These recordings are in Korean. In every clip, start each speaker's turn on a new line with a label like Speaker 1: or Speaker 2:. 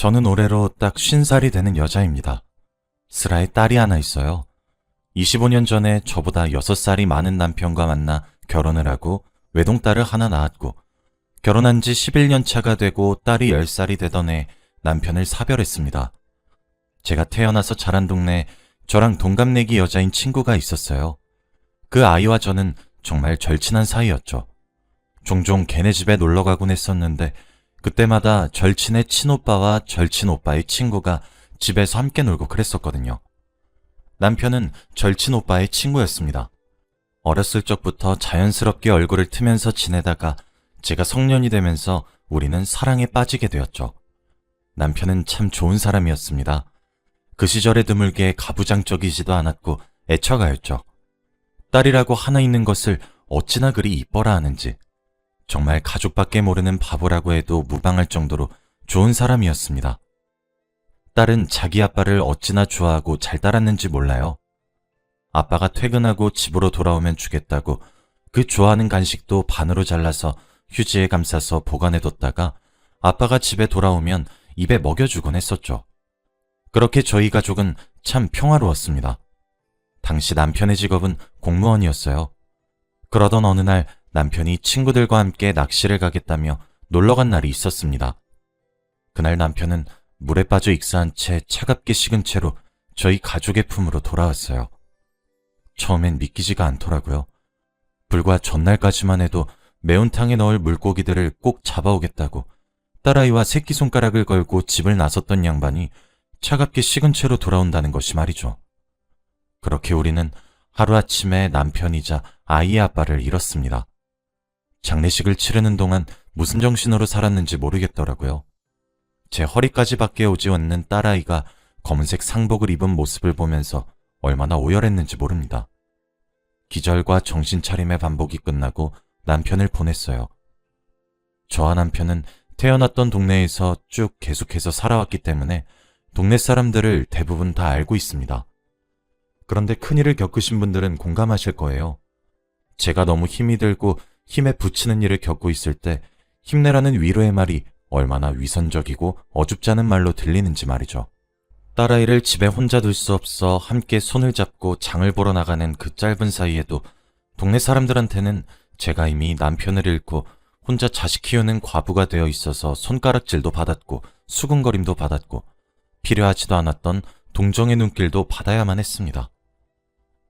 Speaker 1: 저는 올해로 딱 50살이 되는 여자입니다. 슬아의 딸이 하나 있어요. 25년 전에 저보다 6살이 많은 남편과 만나 결혼을 하고 외동딸을 하나 낳았고, 결혼한 지 11년 차가 되고 딸이 10살이 되던 해 남편을 사별했습니다. 제가 태어나서 자란 동네에 저랑 동갑내기 여자인 친구가 있었어요. 그 아이와 저는 정말 절친한 사이였죠. 종종 걔네 집에 놀러 가곤 했었는데 그때마다 절친의 친오빠와 절친 오빠의 친구가 집에서 함께 놀고 그랬었거든요. 남편은 절친 오빠의 친구였습니다. 어렸을 적부터 자연스럽게 얼굴을 트면서 지내다가 제가 성년이 되면서 우리는 사랑에 빠지게 되었죠. 남편은 참 좋은 사람이었습니다. 그 시절에 드물게 가부장적이지도 않았고 애처가였죠. 딸이라고 하나 있는 것을 어찌나 그리 이뻐라 하는지, 정말 가족밖에 모르는 바보라고 해도 무방할 정도로 좋은 사람이었습니다. 딸은 자기 아빠를 어찌나 좋아하고 잘 따랐는지 몰라요. 아빠가 퇴근하고 집으로 돌아오면 주겠다고 그 좋아하는 간식도 반으로 잘라서 휴지에 감싸서 보관해뒀다가 아빠가 집에 돌아오면 입에 먹여주곤 했었죠. 그렇게 저희 가족은 참 평화로웠습니다. 당시 남편의 직업은 공무원이었어요. 그러던 어느 날 남편이 친구들과 함께 낚시를 가겠다며 놀러간 날이 있었습니다. 그날 남편은 물에 빠져 익사한 채 차갑게 식은 채로 저희 가족의 품으로 돌아왔어요. 처음엔 믿기지가 않더라고요. 불과 전날까지만 해도 매운탕에 넣을 물고기들을 꼭 잡아오겠다고 딸아이와 새끼손가락을 걸고 집을 나섰던 양반이 차갑게 식은 채로 돌아온다는 것이 말이죠. 그렇게 우리는 하루아침에 남편이자 아이의 아빠를 잃었습니다. 장례식을 치르는 동안 무슨 정신으로 살았는지 모르겠더라고요. 제 허리까지밖에 오지 않는 딸아이가 검은색 상복을 입은 모습을 보면서 얼마나 오열했는지 모릅니다. 기절과 정신차림의 반복이 끝나고 남편을 보냈어요. 저와 남편은 태어났던 동네에서 쭉 계속해서 살아왔기 때문에 동네 사람들을 대부분 다 알고 있습니다. 그런데 큰일을 겪으신 분들은 공감하실 거예요. 제가 너무 힘이 들고 힘에 부치는 일을 겪고 있을 때 힘내라는 위로의 말이 얼마나 위선적이고 어줍지 않은 말로 들리는지 말이죠. 딸아이를 집에 혼자 둘 수 없어 함께 손을 잡고 장을 보러 나가는 그 짧은 사이에도 동네 사람들한테는 제가 이미 남편을 잃고 혼자 자식 키우는 과부가 되어 있어서 손가락질도 받았고 수군거림도 받았고 필요하지도 않았던 동정의 눈길도 받아야만 했습니다.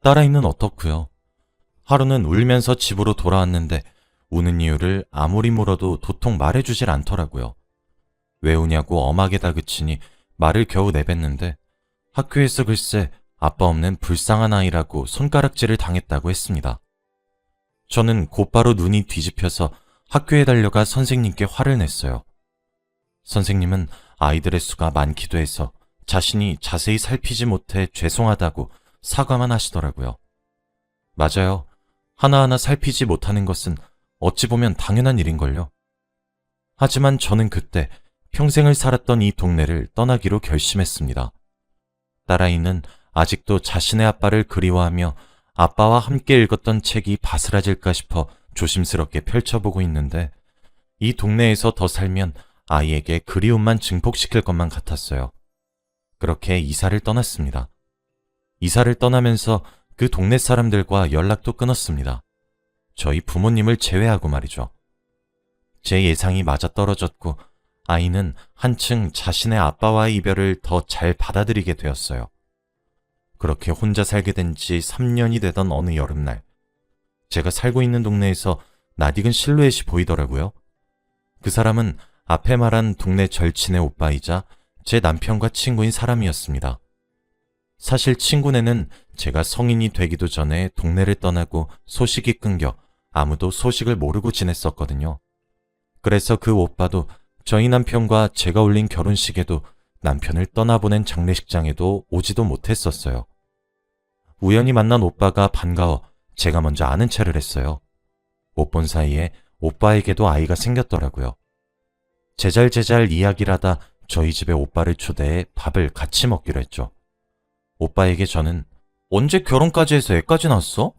Speaker 1: 딸아이는 어떻고요? 하루는 울면서 집으로 돌아왔는데 우는 이유를 아무리 물어도 도통 말해주질 않더라고요. 왜 우냐고 엄하게 다그치니 말을 겨우 내뱉는데 학교에서 글쎄 아빠 없는 불쌍한 아이라고 손가락질을 당했다고 했습니다. 저는 곧바로 눈이 뒤집혀서 학교에 달려가 선생님께 화를 냈어요. 선생님은 아이들의 수가 많기도 해서 자신이 자세히 살피지 못해 죄송하다고 사과만 하시더라고요. 맞아요. 하나하나 살피지 못하는 것은 어찌 보면 당연한 일인걸요. 하지만 저는 그때 평생을 살았던 이 동네를 떠나기로 결심했습니다. 딸아이는 아직도 자신의 아빠를 그리워하며 아빠와 함께 읽었던 책이 바스라질까 싶어 조심스럽게 펼쳐보고 있는데 이 동네에서 더 살면 아이에게 그리움만 증폭시킬 것만 같았어요. 그렇게 이사를 떠났습니다. 이사를 떠나면서 그 동네 사람들과 연락도 끊었습니다. 저희 부모님을 제외하고 말이죠. 제 예상이 맞아떨어졌고 아이는 한층 자신의 아빠와의 이별을 더 잘 받아들이게 되었어요. 그렇게 혼자 살게 된 지 3년이 되던 어느 여름날, 제가 살고 있는 동네에서 낯익은 실루엣이 보이더라고요. 그 사람은 앞에 말한 동네 절친의 오빠이자 제 남편과 친구인 사람이었습니다. 사실 친구네는 제가 성인이 되기도 전에 동네를 떠나고 소식이 끊겨 아무도 소식을 모르고 지냈었거든요. 그래서 그 오빠도 저희 남편과 제가 올린 결혼식에도 남편을 떠나보낸 장례식장에도 오지도 못했었어요. 우연히 만난 오빠가 반가워 제가 먼저 아는 체를 했어요. 못 본 사이에 오빠에게도 아이가 생겼더라고요. 제잘제잘 이야기를 하다 저희 집에 오빠를 초대해 밥을 같이 먹기로 했죠. 오빠에게 저는 언제 결혼까지 해서 애까지 낳았어?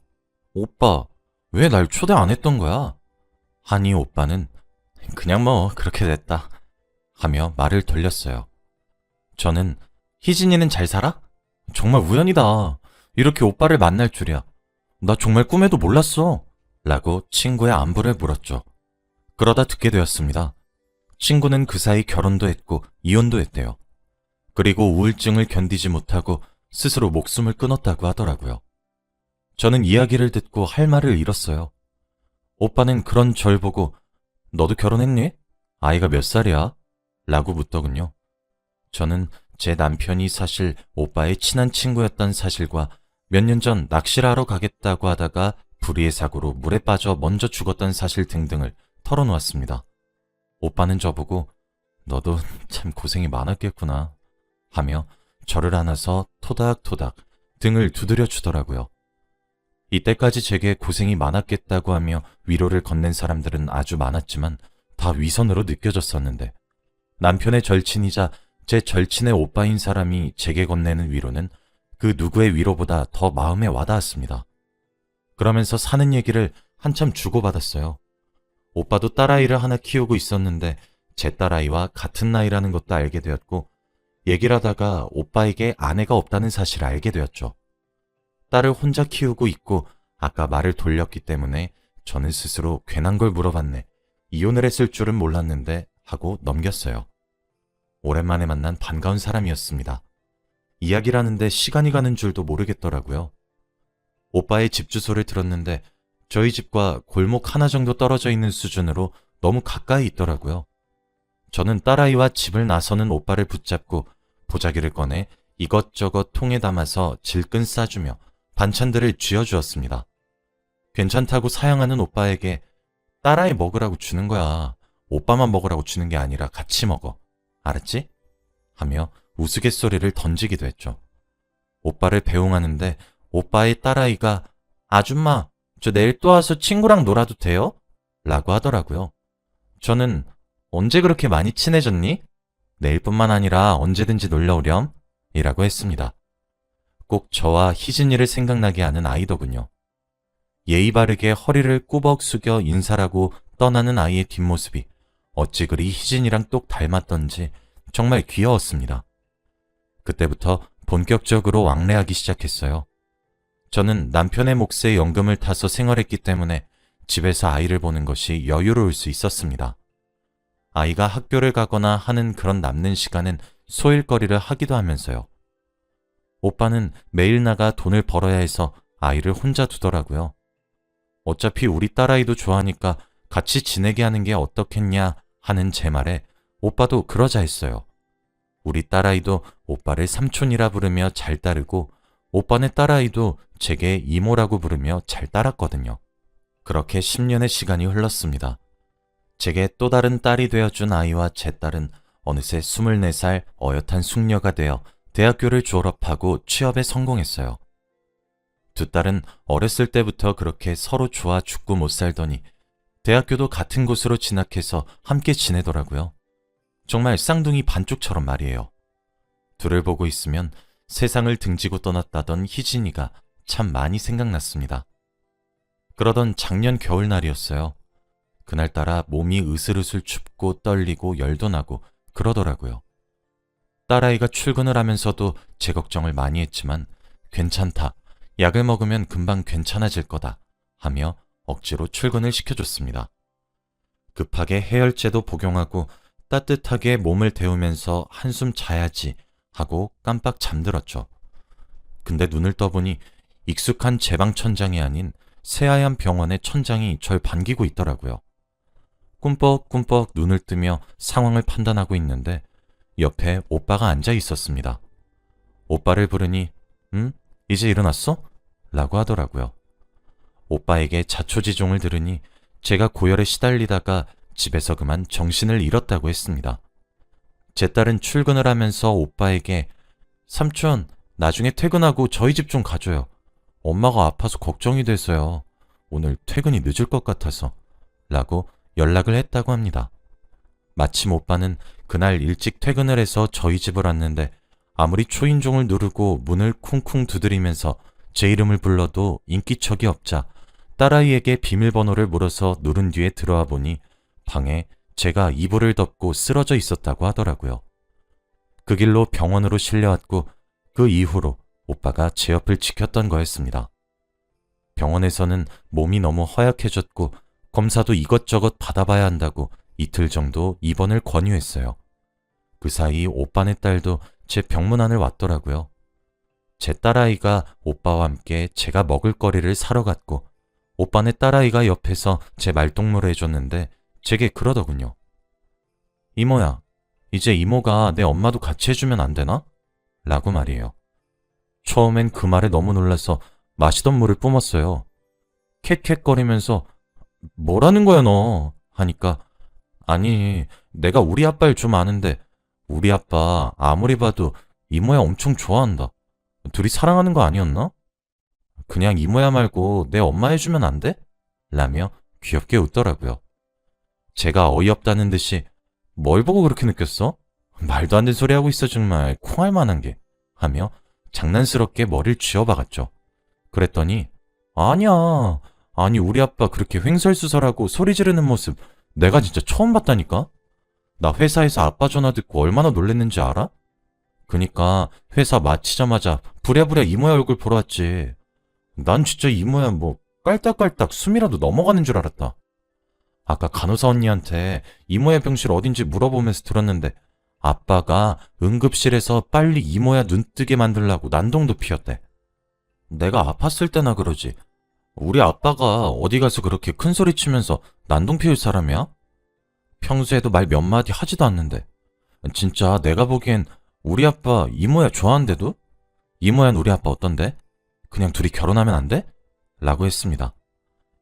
Speaker 1: 오빠, 왜 날 초대 안 했던 거야? 하니 오빠는 그냥 뭐 그렇게 됐다 하며 말을 돌렸어요. 저는 희진이는 잘 살아? 정말 우연이다. 이렇게 오빠를 만날 줄이야. 나 정말 꿈에도 몰랐어. 라고 친구의 안부를 물었죠. 그러다 듣게 되었습니다. 친구는 그 사이 결혼도 했고 이혼도 했대요. 그리고 우울증을 견디지 못하고 스스로 목숨을 끊었다고 하더라고요. 저는 이야기를 듣고 할 말을 잃었어요. 오빠는 그런 절 보고 너도 결혼했니? 아이가 몇 살이야? 라고 묻더군요. 저는 제 남편이 사실 오빠의 친한 친구였던 사실과 몇 년 전 낚시를 하러 가겠다고 하다가 불의의 사고로 물에 빠져 먼저 죽었던 사실 등등을 털어놓았습니다. 오빠는 저보고 너도 참 고생이 많았겠구나 하며 저를 안아서 토닥토닥 등을 두드려 주더라고요. 이때까지 제게 고생이 많았겠다고 하며 위로를 건넨 사람들은 아주 많았지만 다 위선으로 느껴졌었는데 남편의 절친이자 제 절친의 오빠인 사람이 제게 건네는 위로는 그 누구의 위로보다 더 마음에 와닿았습니다. 그러면서 사는 얘기를 한참 주고받았어요. 오빠도 딸아이를 하나 키우고 있었는데 제 딸아이와 같은 나이라는 것도 알게 되었고 얘기를 하다가 오빠에게 아내가 없다는 사실을 알게 되었죠. 딸을 혼자 키우고 있고 아까 말을 돌렸기 때문에 저는 스스로 괜한 걸 물어봤네. 이혼을 했을 줄은 몰랐는데 하고 넘겼어요. 오랜만에 만난 반가운 사람이었습니다. 이야기를 하는데 시간이 가는 줄도 모르겠더라고요. 오빠의 집 주소를 들었는데 저희 집과 골목 하나 정도 떨어져 있는 수준으로 너무 가까이 있더라고요. 저는 딸아이와 집을 나서는 오빠를 붙잡고 보자기를 꺼내 이것저것 통에 담아서 질끈 싸주며 반찬들을 쥐어주었습니다. 괜찮다고 사양하는 오빠에게 딸아이 먹으라고 주는 거야. 오빠만 먹으라고 주는 게 아니라 같이 먹어. 알았지? 하며 우스갯소리를 던지기도 했죠. 오빠를 배웅하는데 오빠의 딸아이가 아줌마, 저 내일 또 와서 친구랑 놀아도 돼요? 라고 하더라고요. 저는 언제 그렇게 많이 친해졌니? 내일뿐만 아니라 언제든지 놀러오렴? 이라고 했습니다. 꼭 저와 희진이를 생각나게 하는 아이더군요. 예의 바르게 허리를 꾸벅 숙여 인사라고 떠나는 아이의 뒷모습이 어찌 그리 희진이랑 똑 닮았던지 정말 귀여웠습니다. 그때부터 본격적으로 왕래하기 시작했어요. 저는 남편의 몫에 연금을 타서 생활했기 때문에 집에서 아이를 보는 것이 여유로울 수 있었습니다. 아이가 학교를 가거나 하는 그런 남는 시간은 소일거리를 하기도 하면서요. 오빠는 매일 나가 돈을 벌어야 해서 아이를 혼자 두더라고요. 어차피 우리 딸아이도 좋아하니까 같이 지내게 하는 게 어떻겠냐 하는 제 말에 오빠도 그러자 했어요. 우리 딸아이도 오빠를 삼촌이라 부르며 잘 따르고 오빠네 딸아이도 제게 이모라고 부르며 잘 따랐거든요. 그렇게 10년의 시간이 흘렀습니다. 제게 또 다른 딸이 되어준 아이와 제 딸은 어느새 24살 어엿한 숙녀가 되어 대학교를 졸업하고 취업에 성공했어요. 두 딸은 어렸을 때부터 그렇게 서로 좋아 죽고 못 살더니 대학교도 같은 곳으로 진학해서 함께 지내더라고요. 정말 쌍둥이 반쪽처럼 말이에요. 둘을 보고 있으면 세상을 등지고 떠났다던 희진이가 참 많이 생각났습니다. 그러던 작년 겨울날이었어요. 그날따라 몸이 으슬으슬 춥고 떨리고 열도 나고 그러더라고요. 딸아이가 출근을 하면서도 제 걱정을 많이 했지만 괜찮다, 약을 먹으면 금방 괜찮아질 거다 하며 억지로 출근을 시켜줬습니다. 급하게 해열제도 복용하고 따뜻하게 몸을 데우면서 한숨 자야지 하고 깜빡 잠들었죠. 근데 눈을 떠보니 익숙한 제 방 천장이 아닌 새하얀 병원의 천장이 절 반기고 있더라고요. 꿈뻑꿈뻑 눈을 뜨며 상황을 판단하고 있는데 옆에 오빠가 앉아 있었습니다. 오빠를 부르니 이제 일어났어? 라고 하더라고요. 오빠에게 자초지종을 들으니 제가 고열에 시달리다가 집에서 그만 정신을 잃었다고 했습니다. 제 딸은 출근을 하면서 오빠에게 삼촌, 나중에 퇴근하고 저희 집 좀 가줘요. 엄마가 아파서 걱정이 돼서요. 오늘 퇴근이 늦을 것 같아서 라고 연락을 했다고 합니다. 마침 오빠는 그날 일찍 퇴근을 해서 저희 집을 왔는데 아무리 초인종을 누르고 문을 쿵쿵 두드리면서 제 이름을 불러도 인기척이 없자 딸아이에게 비밀번호를 물어서 누른 뒤에 들어와 보니 방에 제가 이불을 덮고 쓰러져 있었다고 하더라고요. 그 길로 병원으로 실려왔고 그 이후로 오빠가 제 옆을 지켰던 거였습니다. 병원에서는 몸이 너무 허약해졌고 검사도 이것저것 받아봐야 한다고 이틀 정도 입원을 권유했어요. 그 사이 오빠네 딸도 제 병문안을 왔더라고요. 제 딸아이가 오빠와 함께 제가 먹을 거리를 사러 갔고 오빠네 딸아이가 옆에서 제 말동무를 해줬는데 제게 그러더군요. 이모야, 이제 이모가 내 엄마도 같이 해주면 안 되나? 라고 말이에요. 처음엔 그 말에 너무 놀라서 마시던 물을 뿜었어요. 캣캣거리면서 뭐라는 거야 너? 하니까 아니 내가 우리 아빠를 좀 아는데 우리 아빠 아무리 봐도 이모야 엄청 좋아한다. 둘이 사랑하는 거 아니었나? 그냥 이모야 말고 내 엄마 해주면 안 돼? 라며 귀엽게 웃더라고요. 제가 어이없다는 듯이 뭘 보고 그렇게 느꼈어? 말도 안 되는 소리 하고 있어 정말 콩할 만한 게 하며 장난스럽게 머리를 쥐어박았죠. 그랬더니 아니야. 아니 우리 아빠 그렇게 횡설수설하고 소리 지르는 모습 내가 진짜 처음 봤다니까? 나 회사에서 아빠 전화 듣고 얼마나 놀랬는지 알아? 그니까 회사 마치자마자 부랴부랴 이모야 얼굴 보러 왔지. 난 진짜 이모야 뭐 깔딱깔딱 숨이라도 넘어가는 줄 알았다. 아까 간호사 언니한테 이모야 병실 어딘지 물어보면서 들었는데 아빠가 응급실에서 빨리 이모야 눈 뜨게 만들라고 난동도 피웠대. 내가 아팠을 때나 그러지. 우리 아빠가 어디 가서 그렇게 큰 소리 치면서 난동 피울 사람이야? 평소에도 말 몇 마디 하지도 않는데. 진짜 내가 보기엔 우리 아빠 이모야 좋아한대도? 이모야는 우리 아빠 어떤데? 그냥 둘이 결혼하면 안 돼? 라고 했습니다.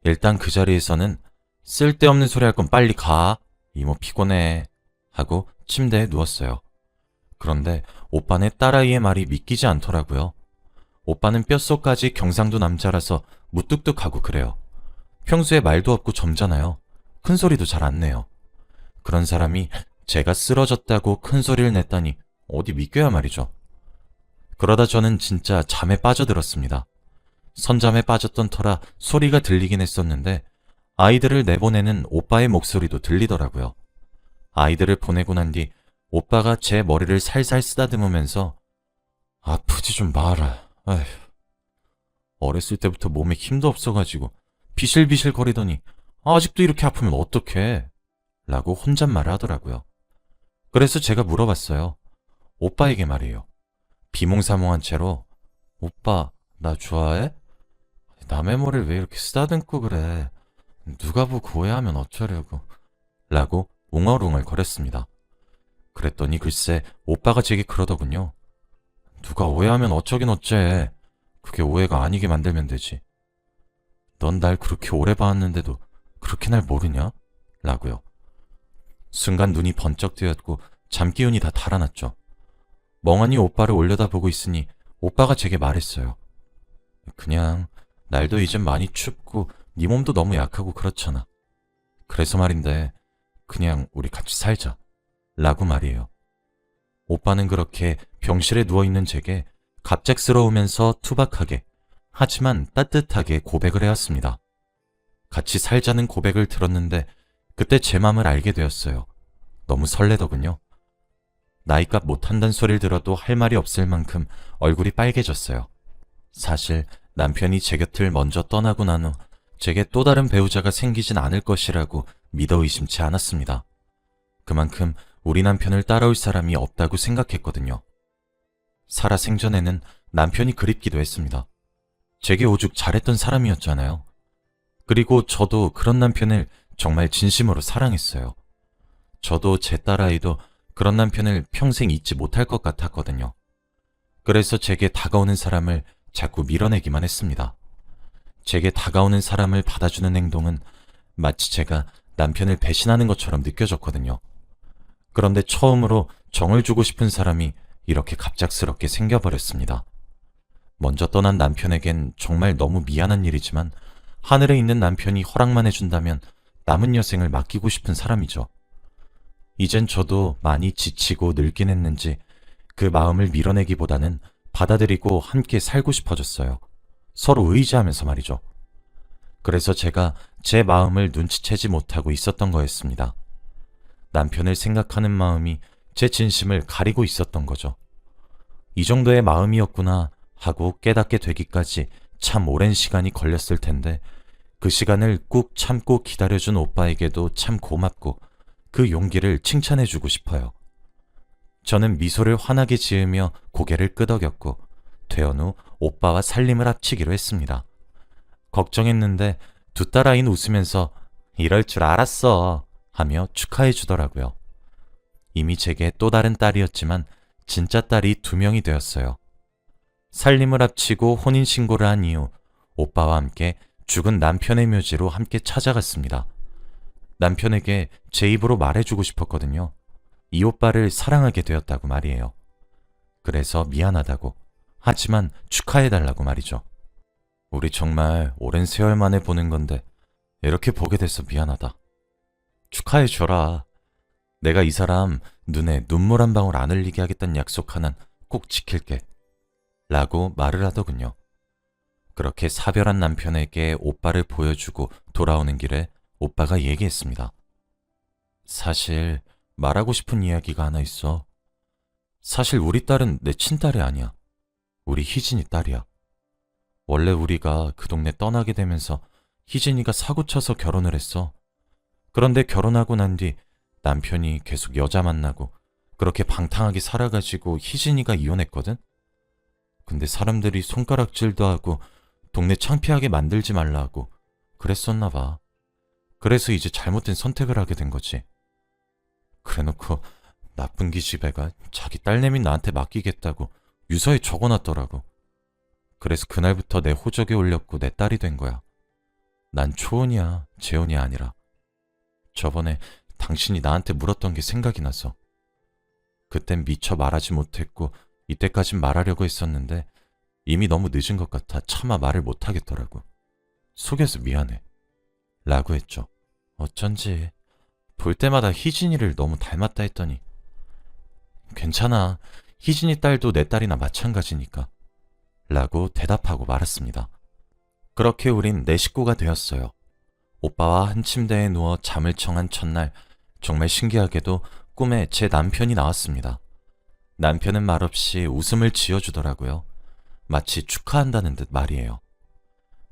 Speaker 1: 일단 그 자리에서는 쓸데없는 소리 할 건 빨리 가. 이모 피곤해. 하고 침대에 누웠어요. 그런데 오빠네 딸아이의 말이 믿기지 않더라고요. 오빠는 뼛속까지 경상도 남자라서 무뚝뚝하고 그래요. 평소에 말도 없고 점잖아요. 큰 소리도 잘 안 내요. 그런 사람이 제가 쓰러졌다고 큰 소리를 냈다니 어디 믿겨야 말이죠. 그러다 저는 진짜 잠에 빠져들었습니다. 선잠에 빠졌던 터라 소리가 들리긴 했었는데 아이들을 내보내는 오빠의 목소리도 들리더라고요. 아이들을 보내고 난 뒤 오빠가 제 머리를 살살 쓰다듬으면서 아프지 좀 마라. 아휴. 어렸을 때부터 몸에 힘도 없어가지고 비실비실 거리더니 아직도 이렇게 아프면 어떡해? 라고 혼잣말을 하더라고요. 그래서 제가 물어봤어요. 오빠에게 말이에요. 비몽사몽한 채로 오빠 나 좋아해? 남의 머리를 왜 이렇게 쓰다듬고 그래? 누가 보고 오해하면 어쩌려고? 라고 웅얼웅얼 거렸습니다. 그랬더니 글쎄 오빠가 제게 그러더군요. 누가 오해하면 어쩌긴 어째. 그게 오해가 아니게 만들면 되지. 넌 날 그렇게 오래 봐왔는데도 그렇게 날 모르냐? 라고요. 순간 눈이 번쩍 뜨였고 잠기운이 다 달아났죠. 멍하니 오빠를 올려다보고 있으니 오빠가 제게 말했어요. 그냥 날도 이젠 많이 춥고 네 몸도 너무 약하고 그렇잖아. 그래서 말인데 그냥 우리 같이 살자. 라고 말이에요. 오빠는 그렇게 병실에 누워있는 제게 갑작스러우면서 투박하게 하지만 따뜻하게 고백을 해왔습니다. 같이 살자는 고백을 들었는데 그때 제 맘을 알게 되었어요. 너무 설레더군요. 나이값 못한다는 소리를 들어도 할 말이 없을 만큼 얼굴이 빨개졌어요. 사실 남편이 제 곁을 먼저 떠나고 난 후 제게 또 다른 배우자가 생기진 않을 것이라고 믿어 의심치 않았습니다. 그만큼 우리 남편을 따라올 사람이 없다고 생각했거든요. 살아 생전에는 남편이 그립기도 했습니다. 제게 오죽 잘했던 사람이었잖아요. 그리고 저도 그런 남편을 정말 진심으로 사랑했어요. 저도 제 딸아이도 그런 남편을 평생 잊지 못할 것 같았거든요. 그래서 제게 다가오는 사람을 자꾸 밀어내기만 했습니다. 제게 다가오는 사람을 받아주는 행동은 마치 제가 남편을 배신하는 것처럼 느껴졌거든요. 그런데 처음으로 정을 주고 싶은 사람이 이렇게 갑작스럽게 생겨버렸습니다. 먼저 떠난 남편에겐 정말 너무 미안한 일이지만 하늘에 있는 남편이 허락만 해준다면 남은 여생을 맡기고 싶은 사람이죠. 이젠 저도 많이 지치고 늙긴 했는지 그 마음을 밀어내기보다는 받아들이고 함께 살고 싶어졌어요. 서로 의지하면서 말이죠. 그래서 제가 제 마음을 눈치채지 못하고 있었던 거였습니다. 남편을 생각하는 마음이 제 진심을 가리고 있었던 거죠. 이 정도의 마음이었구나 하고 깨닫게 되기까지 참 오랜 시간이 걸렸을 텐데 그 시간을 꾹 참고 기다려준 오빠에게도 참 고맙고 그 용기를 칭찬해주고 싶어요. 저는 미소를 환하게 지으며 고개를 끄덕였고 퇴원 후 오빠와 살림을 합치기로 했습니다. 걱정했는데 두 딸아이는 웃으면서 이럴 줄 알았어 하며 축하해 주더라고요. 이미 제게 또 다른 딸이었지만 진짜 딸이 2명이 되었어요. 살림을 합치고 혼인신고를 한 이후 오빠와 함께 죽은 남편의 묘지로 함께 찾아갔습니다. 남편에게 제 입으로 말해주고 싶었거든요. 이 오빠를 사랑하게 되었다고 말이에요. 그래서 미안하다고, 하지만 축하해달라고 말이죠. 우리 정말 오랜 세월 만에 보는 건데 이렇게 보게 돼서 미안하다. 축하해줘라. 내가 이 사람 눈에 눈물 한 방울 안 흘리게 하겠다는 약속 하나는 꼭 지킬게. 라고 말을 하더군요. 그렇게 사별한 남편에게 오빠를 보여주고 돌아오는 길에 오빠가 얘기했습니다. 사실 말하고 싶은 이야기가 하나 있어. 사실 우리 딸은 내 친딸이 아니야. 우리 희진이 딸이야. 원래 우리가 그 동네 떠나게 되면서 희진이가 사고쳐서 결혼을 했어. 그런데 결혼하고 난 뒤 남편이 계속 여자 만나고 그렇게 방탕하게 살아가지고 희진이가 이혼했거든? 근데 사람들이 손가락질도 하고 동네 창피하게 만들지 말라 하고 그랬었나 봐. 그래서 이제 잘못된 선택을 하게 된 거지. 그래놓고 나쁜 기집애가 자기 딸내미 나한테 맡기겠다고 유서에 적어놨더라고. 그래서 그날부터 내 호적에 올렸고 내 딸이 된 거야. 난 초은이야, 재혼이 아니라. 저번에 당신이 나한테 물었던 게 생각이 나서. 그땐 미처 말하지 못했고 이때까진 말하려고 했었는데 이미 너무 늦은 것 같아 차마 말을 못하겠더라고. 속여서 미안해. 라고 했죠. 어쩐지 볼 때마다 희진이를 너무 닮았다 했더니 괜찮아. 희진이 딸도 내 딸이나 마찬가지니까. 라고 대답하고 말았습니다. 그렇게 우린 내 식구가 되었어요. 오빠와 한 침대에 누워 잠을 청한 첫날 정말 신기하게도 꿈에 제 남편이 나왔습니다. 남편은 말없이 웃음을 지어주더라고요. 마치 축하한다는 듯 말이에요.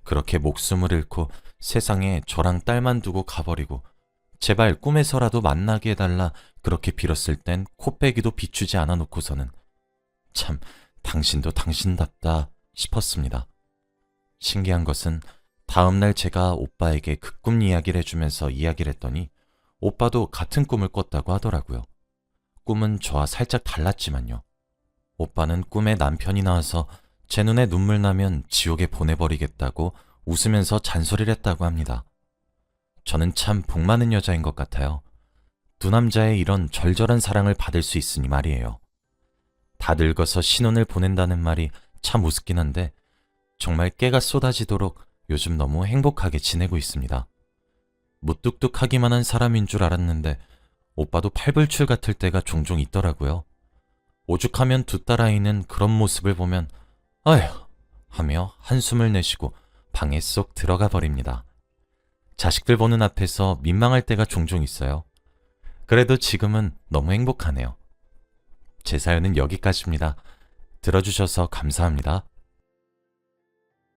Speaker 1: 그렇게 목숨을 잃고 세상에 저랑 딸만 두고 가버리고 제발 꿈에서라도 만나게 해달라 그렇게 빌었을 땐 코빼기도 비추지 않아 놓고서는 참 당신도 당신답다 싶었습니다. 신기한 것은 다음날 제가 오빠에게 그 꿈 이야기를 해주면서 이야기를 했더니 오빠도 같은 꿈을 꿨다고 하더라고요. 꿈은 저와 살짝 달랐지만요. 오빠는 꿈에 남편이 나와서 제 눈에 눈물 나면 지옥에 보내버리겠다고 웃으면서 잔소리를 했다고 합니다. 저는 참 복 많은 여자인 것 같아요. 두 남자의 이런 절절한 사랑을 받을 수 있으니 말이에요. 다 늙어서 신혼을 보낸다는 말이 참 우습긴 한데 정말 깨가 쏟아지도록 요즘 너무 행복하게 지내고 있습니다. 무뚝뚝하기만 한 사람인 줄 알았는데 오빠도 팔불출 같을 때가 종종 있더라고요. 오죽하면 두 딸아이는 그런 모습을 보면 아휴 하며 한숨을 내쉬고 방에 쏙 들어가 버립니다. 자식들 보는 앞에서 민망할 때가 종종 있어요. 그래도 지금은 너무 행복하네요. 제 사연은 여기까지입니다. 들어주셔서 감사합니다.